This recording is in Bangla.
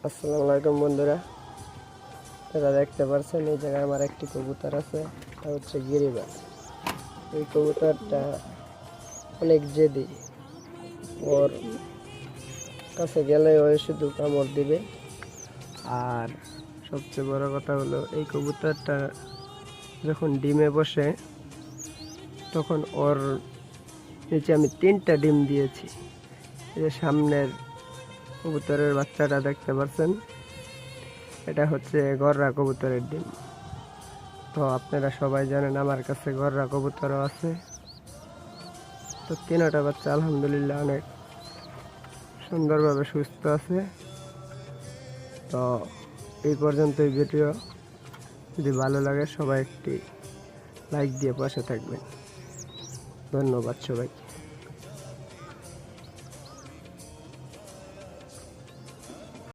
আসসালামু আলাইকুম বন্ধুরা, আপনারা দেখতে পাচ্ছেন এই জায়গায় আমার একটি কবুতর আছে। এটা হচ্ছে গিরিবাজ। এই কবুতরটা অনেক জেদি। ওর কাছে গেলে ওই শুধু কামড় দিবে। আর সবচেয়ে বড় কথা হলো, এই কবুতরটা যখন ডিমে বসে তখন ওর নিচে আমি 3টা ডিম দিয়েছি। এই যে সামনের কবুতরের বাচ্চাটা দেখতে পাচ্ছেন, এটা হচ্ছে গররা কবুতরের ডিম। তো আপনারা সবাই জানেন আমার কাছে গররা কবুতরও আছে। তো 3টা বাচ্চা আলহামদুলিল্লাহ অনেক সুন্দরভাবে সুস্থ আছে। তো এই পর্যন্তই ভিডিও। যদি ভালো লাগে সবাই একটি লাইক দিয়ে পাশে থাকবেন। ধন্যবাদ সবাই।